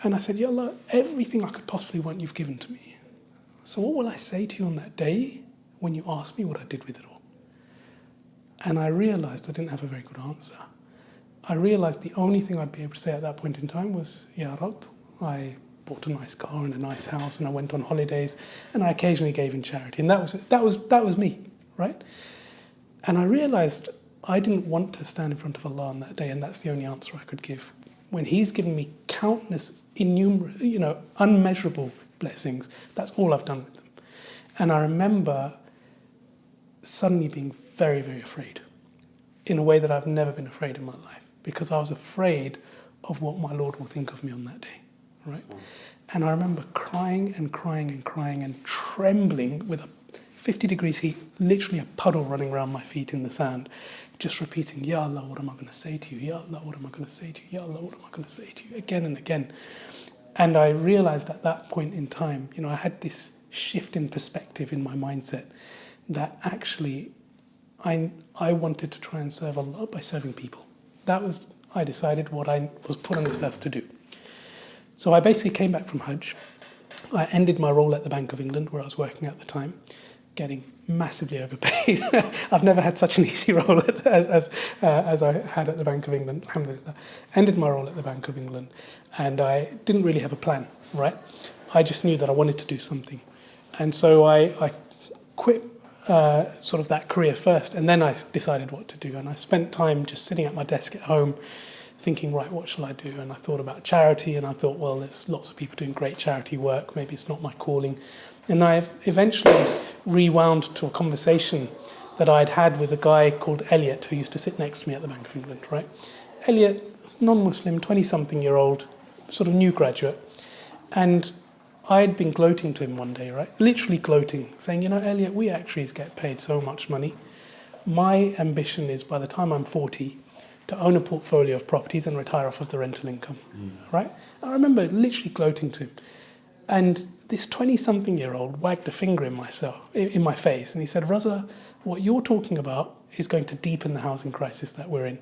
And I said, Ya Allah, everything I could possibly want, you've given to me. So what will I say to you on that day when you ask me what I did with it all? And I realized I didn't have a very good answer. I realized the only thing I'd be able to say at that point in time was, Ya Rab, I bought a nice car and a nice house and I went on holidays and I occasionally gave in charity. And that was me, right? And I realized I didn't want to stand in front of Allah on that day, and that's the only answer I could give. When He's given me countless, innumerable, unmeasurable blessings, that's all I've done with them. And I remember suddenly being very, very afraid in a way that I've never been afraid in my life, because I was afraid of what my Lord will think of me on that day, right? And I remember crying and crying and crying and trembling with a 50 degrees heat, literally a puddle running around my feet in the sand, just repeating, Ya Allah, what am I going to say to you? Ya Allah, what am I going to say to you? Ya Allah, what am I going to say to you? Again and again. And I realized at that point in time, I had this shift in perspective in my mindset that actually I wanted to try and serve Allah by serving people. That was, I decided, what I was put on this earth to do. So I basically came back from Hajj. I ended my role at the Bank of England, where I was working at the time, getting massively overpaid. I've never had such an easy role as I had at the Bank of England, alhamdulillah. Ended my role at the Bank of England, and I didn't really have a plan, right? I just knew that I wanted to do something. And so I quit sort of that career first, and then I decided what to do. And I spent time just sitting at my desk at home thinking, right, what shall I do? And I thought about charity, and I thought, well, there's lots of people doing great charity work. Maybe it's not my calling. And I eventually rewound to a conversation that I'd had with a guy called Elliot, who used to sit next to me at the Bank of England, right? Elliot, non-Muslim, 20-something-year-old, sort of new graduate. And I'd been gloating to him one day, right? Literally gloating, saying, Elliot, we actuaries get paid so much money. My ambition is, by the time I'm 40, to own a portfolio of properties and retire off of the rental income, right? I remember literally gloating to him. And this 20-something-year-old wagged a finger in my face, and he said, Raza, what you're talking about is going to deepen the housing crisis that we're in.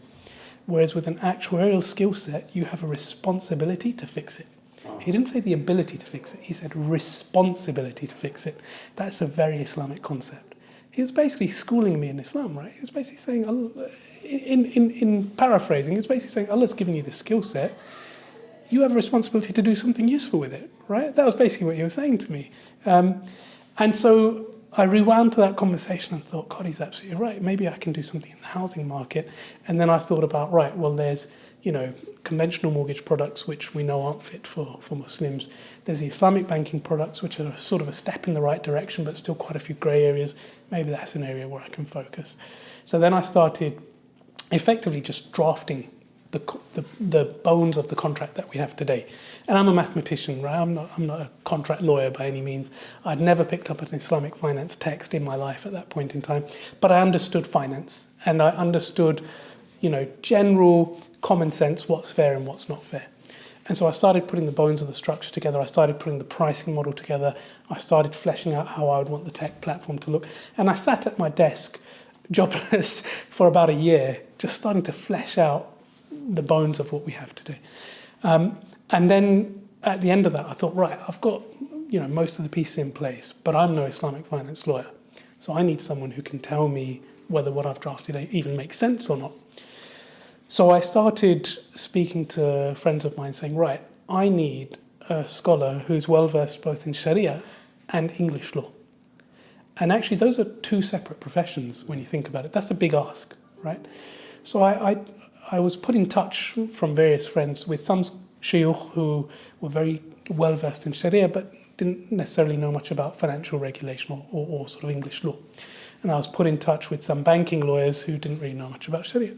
Whereas with an actuarial skill set, you have a responsibility to fix it. He didn't say the ability to fix it, he said responsibility to fix it. That's a very Islamic concept. He was basically schooling me in Islam, right? He was basically saying, in paraphrasing, he was basically saying, Allah's given you this skill set, you have a responsibility to do something useful with it, right? That was basically what he was saying to me. And so I rewound to that conversation and thought, God, he's absolutely right. Maybe I can do something in the housing market. And then I thought about, right, well, there's, conventional mortgage products, which we know aren't fit for Muslims. There's the Islamic banking products, which are sort of a step in the right direction, but still quite a few grey areas. Maybe that's an area where I can focus. So then I started effectively just drafting the bones of the contract that we have today. And I'm a mathematician, right? I'm not a contract lawyer by any means. I'd never picked up an Islamic finance text in my life at that point in time, but I understood finance, and I understood, general common sense, what's fair and what's not fair. And so I started putting the bones of the structure together. I started putting the pricing model together. I started fleshing out how I would want the tech platform to look. And I sat at my desk, jobless, for about a year, just starting to flesh out the bones of what we have today. And then at the end of that, I thought, right, I've got most of the pieces in place, but I'm no Islamic finance lawyer. So I need someone who can tell me whether what I've drafted even makes sense or not. So I started speaking to friends of mine saying, right, I need a scholar who's well-versed both in Sharia and English law. And actually, those are two separate professions when you think about it. That's a big ask, right? So I was put in touch from various friends with some shuyukh who were very well-versed in Sharia, but didn't necessarily know much about financial regulation or sort of English law. And I was put in touch with some banking lawyers who didn't really know much about Sharia.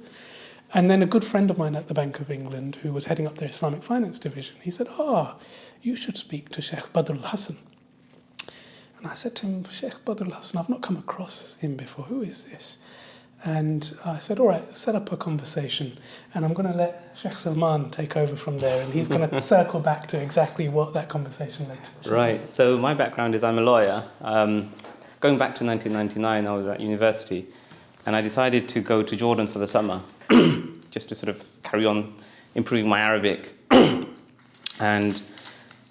And then a good friend of mine at the Bank of England, who was heading up their Islamic finance division, he said, you should speak to Sheikh Badr al-Hassan. And I said to him, Sheikh Badr al-Hassan, I've not come across him before. Who is this? And I said, all right, set up a conversation. And I'm going to let Sheikh Salman take over from there. And he's going to circle back to exactly what that conversation led to. Right. So my background is I'm a lawyer. Going back to 1999, I was at university. And I decided to go to Jordan for the summer, just to sort of carry on improving my Arabic. And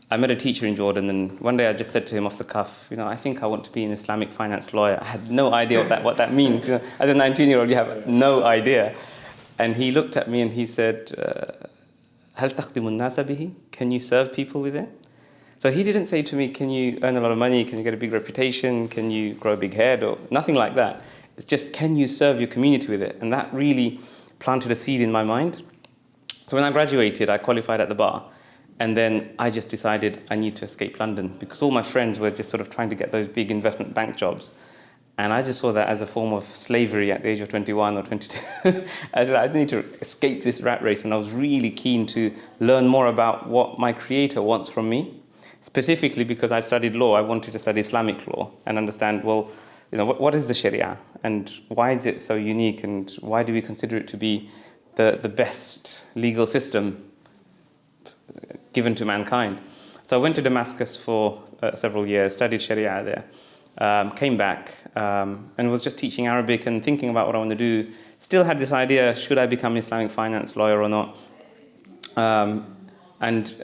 I met a teacher in Jordan, and one day I just said to him off the cuff, I think I want to be an Islamic finance lawyer. I had no idea what that means. As a 19-year-old, you have no idea. And he looked at me and he said, هل تخدم الناس به? Can you serve people with it? So he didn't say to me, can you earn a lot of money? Can you get a big reputation? Can you grow a big head? Or nothing like that. It's just, can you serve your community with it? And that really planted a seed in my mind. So when I graduated, I qualified at the bar. And then I just decided I need to escape London because all my friends were just sort of trying to get those big investment bank jobs. And I just saw that as a form of slavery at the age of 21 or 22. I said, I need to escape this rat race. And I was really keen to learn more about what my creator wants from me. Specifically because I studied law, I wanted to study Islamic law and understand, well, what is the Sharia and why is it so unique and why do we consider it to be the best legal system given to mankind. So I went to Damascus for several years, studied Sharia there, came back and was just teaching Arabic and thinking about what I want to do. Still had this idea, should I become an Islamic finance lawyer or not? And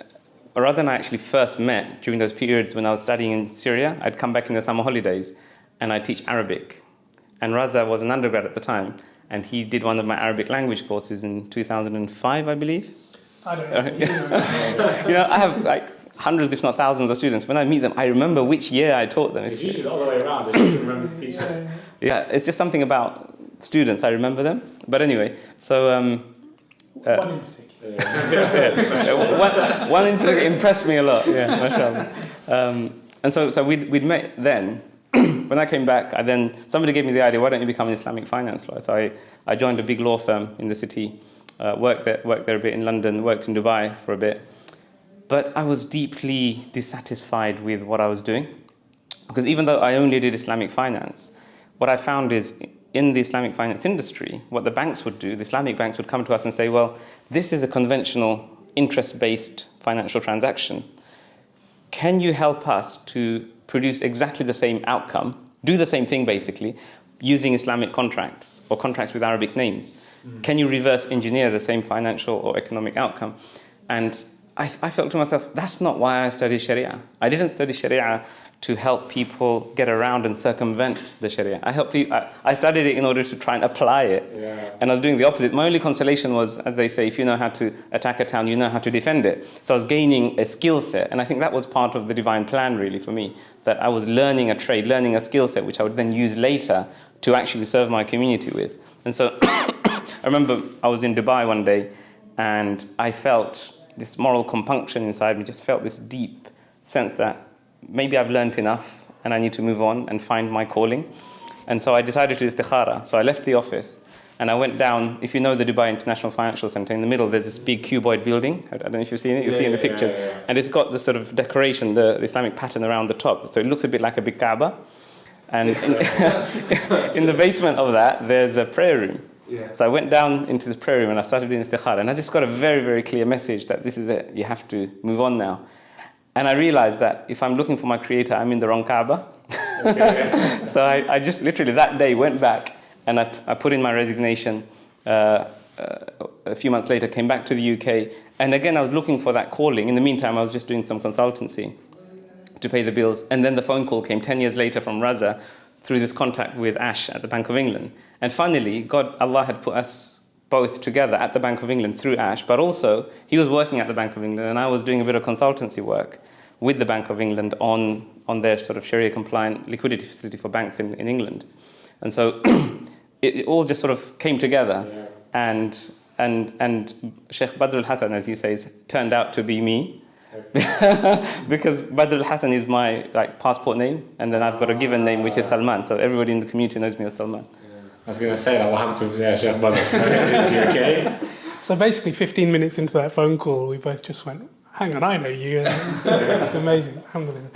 Raza and I actually first met during those periods when I was studying in Syria. I'd come back in the summer holidays and I'd teach Arabic. And Raza was an undergrad at the time and he did one of my Arabic language courses in 2005, I believe. I don't know. I have like hundreds, if not thousands of students. When I meet them, I remember which year I taught them. It's usually the other way around. They don't remember the teacher. Yeah, it's just something about students. I remember them. But anyway, so... one in particular. One in particular impressed me a lot. Yeah, mashallah. And so we'd met then. When I came back, somebody gave me the idea, why don't you become an Islamic finance lawyer? So I joined a big law firm in the city. Worked there a bit in London, worked in Dubai for a bit. But I was deeply dissatisfied with what I was doing. Because even though I only did Islamic finance, what I found is in the Islamic finance industry, what the banks would do, the Islamic banks would come to us and say, well, this is a conventional interest-based financial transaction. Can you help us to produce exactly the same outcome, do the same thing basically, using Islamic contracts or contracts with Arabic names? Can you reverse engineer the same financial or economic outcome? And I felt to myself, that's not why I studied Sharia. I didn't study Sharia to help people get around and circumvent the Sharia. I studied it in order to try and apply it. Yeah. And I was doing the opposite. My only consolation was, as they say, if you know how to attack a town, you know how to defend it. So I was gaining a skill set. And I think that was part of the divine plan, really, for me, that I was learning a trade, learning a skill set, which I would then use later to actually serve my community with. And so I remember I was in Dubai one day and I felt this moral compunction inside me, just felt this deep sense that maybe I've learned enough and I need to move on and find my calling. And so I decided to do istikhara. So I left the office and I went down. If you know the Dubai International Financial Center, in the middle there's this big cuboid building. I don't know if you've seen it, you'll see in the pictures. Yeah. And it's got this sort of decoration, the Islamic pattern around the top. So it looks a bit like a big Kaaba. And in the basement of that, there's a prayer room. Yeah. So I went down into this prayer room and I started doing istikhara. And I just got a very, very clear message that this is it. You have to move on now. And I realized that if I'm looking for my creator, I'm in the wrong Kaaba. Okay. So I just literally that day went back and I put in my resignation. A few months later, came back to the UK. And again, I was looking for that calling. In the meantime, I was just doing some consultancy to pay the bills. And then the phone call came 10 years later from Raza through this contact with Ash at the Bank of England. And finally, Allah had put us both together at the Bank of England through Ash, but also he was working at the Bank of England and I was doing a bit of consultancy work with the Bank of England on their sort of Sharia compliant liquidity facility for banks in England. And so it all just sort of came together. Yeah. And Sheikh Badr al-Hassan, as he says, turned out to be me. Because Badr al-Hassan is my passport name, and then I've got a given name which is Salman, so everybody in the community knows me as Salman. I was going to say that. What happened to Sheikh Badr? Is he okay? So basically 15 minutes into that phone call, we both just went, hang on, I know you. It's amazing. Alhamdulillah.